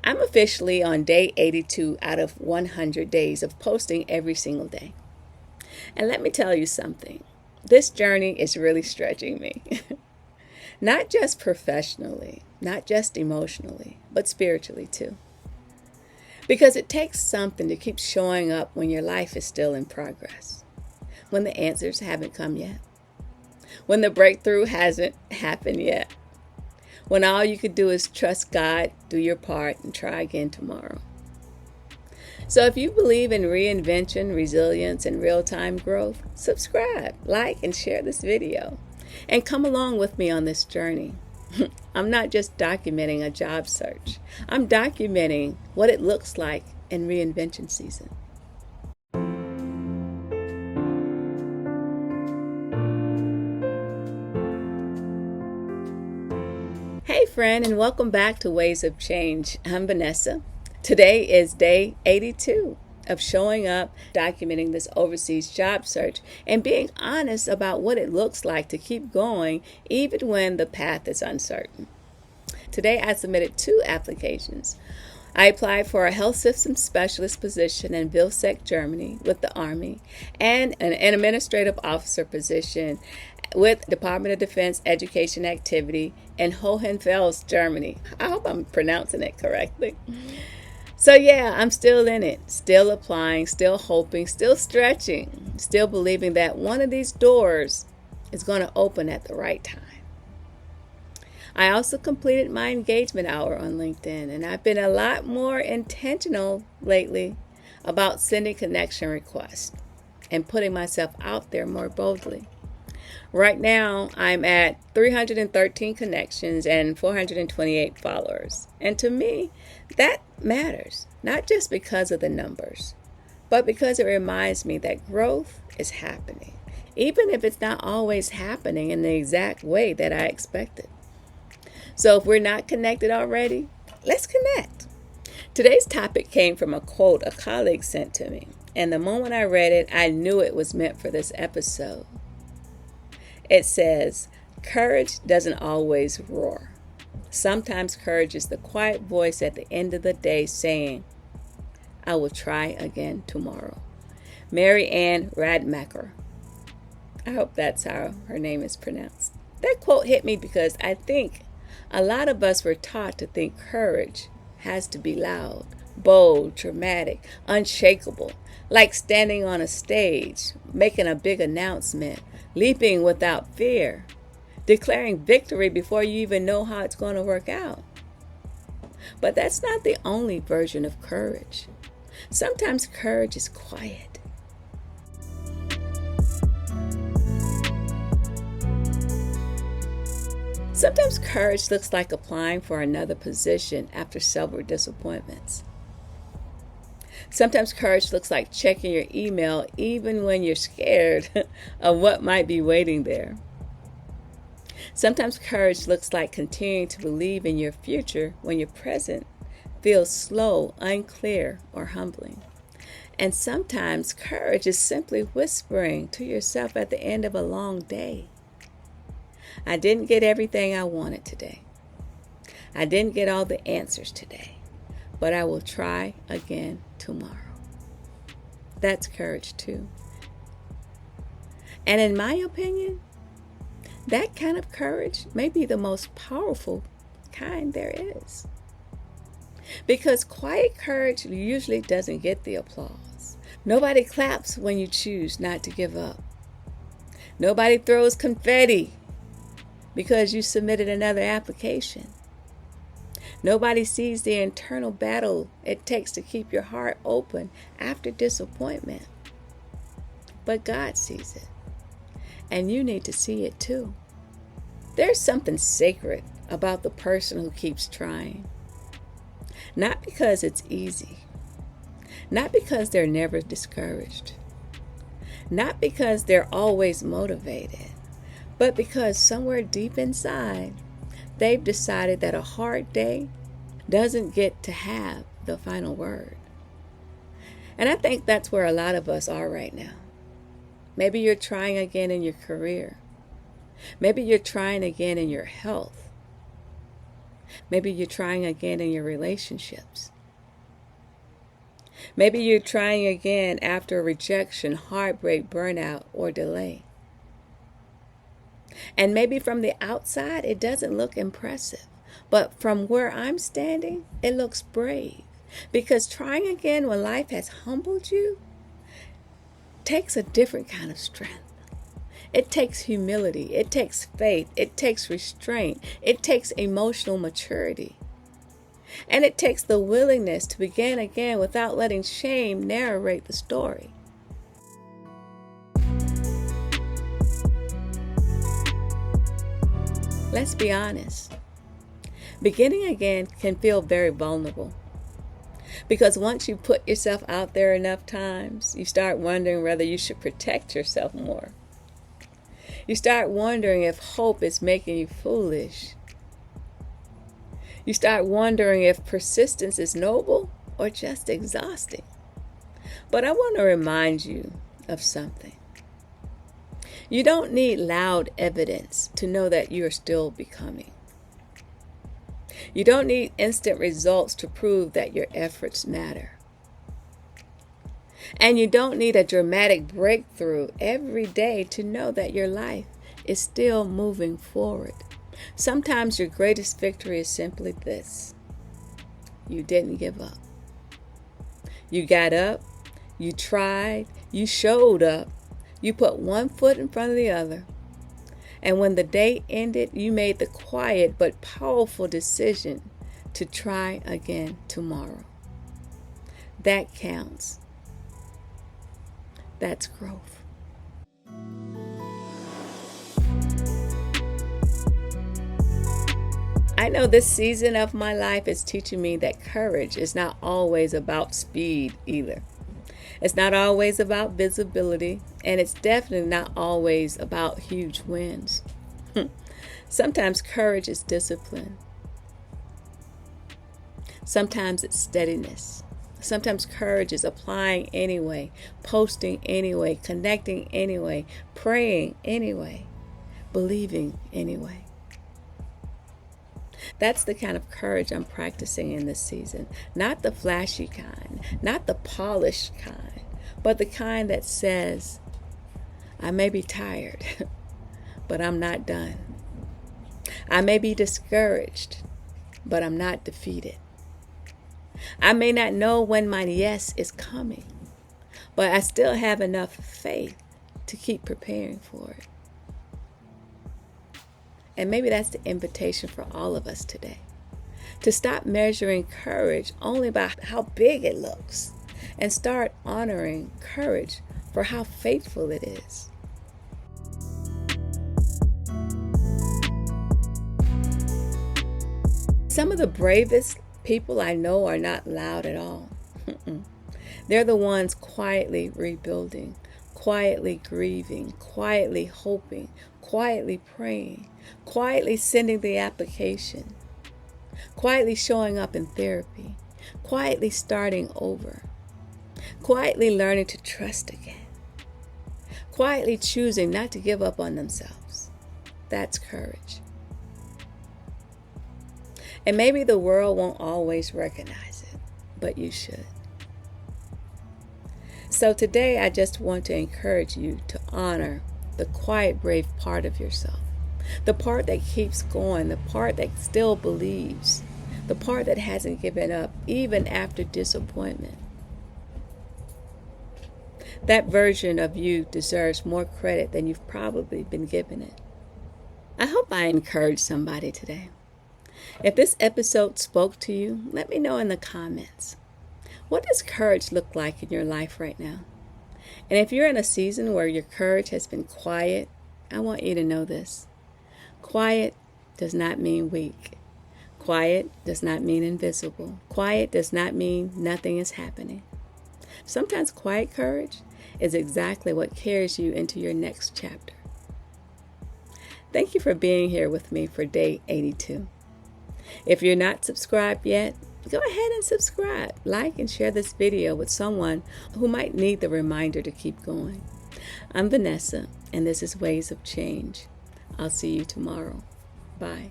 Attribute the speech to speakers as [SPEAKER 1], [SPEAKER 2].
[SPEAKER 1] I'm officially on day 82 out of 100 days of posting every single day. And let me tell you something. This journey is really stretching me. Not just professionally, not just emotionally, but spiritually too. Because it takes something to keep showing up when your life is still in progress, when the answers haven't come yet, when the breakthrough hasn't happened yet, when all you could do is trust God, do your part, and try again tomorrow. So if you believe in reinvention, resilience, and real-time growth, subscribe, like, and share this video. And come along with me on this journey. I'm not just documenting a job search. I'm documenting what it looks like in reinvention season. Hey friend, and welcome back to Ways of Change. I'm Vanessa. Today is day 82 of showing up, documenting this overseas job search, and being honest about what it looks like to keep going even when the path is uncertain. Today I submitted 2 applications. I applied for a health systems specialist position in Vilseck, Germany with the Army, and an administrative officer position with Department of Defense Education Activity in Hohenfels, Germany. I hope I'm pronouncing it correctly. So yeah, I'm still in it, still applying, still hoping, still stretching, still believing that one of these doors is going to open at the right time. I also completed my engagement hour on LinkedIn, and I've been a lot more intentional lately about sending connection requests and putting myself out there more boldly. Right now, I'm at 313 connections and 428 followers. And to me, that matters, not just because of the numbers, but because it reminds me that growth is happening, even if it's not always happening in the exact way that I expected. So if we're not connected already, let's connect. Today's topic came from a quote a colleague sent to me, and the moment I read it, I knew it was meant for this episode. It says, "Courage doesn't always roar. Sometimes courage is the quiet voice at the end of the day saying, 'I will try again tomorrow.'" Mary Anne Radmacher. I hope that's how her name is pronounced. That quote hit me because I think a lot of us were taught to think courage has to be loud, bold, dramatic, unshakable, like standing on a stage, making a big announcement, leaping without fear, declaring victory before you even know how it's going to work out. But that's not the only version of courage. Sometimes courage is quiet. Sometimes courage looks like applying for another position after several disappointments. Sometimes courage looks like checking your email even when you're scared of what might be waiting there. Sometimes courage looks like continuing to believe in your future when your present feels slow, unclear, or humbling. And sometimes courage is simply whispering to yourself at the end of a long day, "I didn't get everything I wanted today. I didn't get all the answers today, but I will try again tomorrow." That's courage too. And in my opinion, that kind of courage may be the most powerful kind there is. Because quiet courage usually doesn't get the applause. Nobody claps when you choose not to give up. Nobody throws confetti because you submitted another application. Nobody sees the internal battle it takes to keep your heart open after disappointment. But God sees it, and you need to see it too. There's something sacred about the person who keeps trying. Not because it's easy, not because they're never discouraged, not because they're always motivated, but because somewhere deep inside, they've decided that a hard day doesn't get to have the final word. And I think that's where a lot of us are right now. Maybe you're trying again in your career. Maybe you're trying again in your health. Maybe you're trying again in your relationships. Maybe you're trying again after rejection, heartbreak, burnout, or delay. And maybe from the outside, it doesn't look impressive. But from where I'm standing, it looks brave. Because trying again when life has humbled you takes a different kind of strength. It takes humility. It takes faith. It takes restraint. It takes emotional maturity. And it takes the willingness to begin again without letting shame narrate the story. Let's be honest. Beginning again can feel very vulnerable. Because once you put yourself out there enough times, you start wondering whether you should protect yourself more. You start wondering if hope is making you foolish. You start wondering if persistence is noble or just exhausting. But I want to remind you of something. You don't need loud evidence to know that you are still becoming. You don't need instant results to prove that your efforts matter. And you don't need a dramatic breakthrough every day to know that your life is still moving forward. Sometimes your greatest victory is simply this: you didn't give up. You got up, you tried, you showed up, you put one foot in front of the other. And when the day ended, you made the quiet but powerful decision to try again tomorrow. That counts. That's growth. I know this season of my life is teaching me that courage is not always about speed either. It's not always about visibility, and it's definitely not always about huge wins. Sometimes courage is discipline. Sometimes it's steadiness. Sometimes courage is applying anyway, posting anyway, connecting anyway, praying anyway, believing anyway. That's the kind of courage I'm practicing in this season. Not the flashy kind, not the polished kind, but the kind that says, I may be tired, but I'm not done. I may be discouraged, but I'm not defeated. I may not know when my yes is coming, but I still have enough faith to keep preparing for it. And maybe that's the invitation for all of us today. To stop measuring courage only by how big it looks and start honoring courage for how faithful it is. Some of the bravest people I know are not loud at all. They're the ones quietly rebuilding, quietly grieving, quietly hoping, quietly praying, quietly sending the application, quietly showing up in therapy, quietly starting over, quietly learning to trust again, quietly choosing not to give up on themselves. That's courage. And maybe the world won't always recognize it, but you should. So today I just want to encourage you to honor the quiet, brave part of yourself. The part that keeps going, the part that still believes, the part that hasn't given up even after disappointment. That version of you deserves more credit than you've probably been given it. I hope I encouraged somebody today. If this episode spoke to you, let me know in the comments. What does courage look like in your life right now? And if you're in a season where your courage has been quiet, I want you to know this. Quiet does not mean weak. Quiet does not mean invisible. Quiet does not mean nothing is happening. Sometimes quiet courage is exactly what carries you into your next chapter. Thank you for being here with me for day 82. If you're not subscribed yet, go ahead and subscribe, like, and share this video with someone who might need the reminder to keep going. I'm Vanessa, and this is Ways of Change. I'll see you tomorrow. Bye.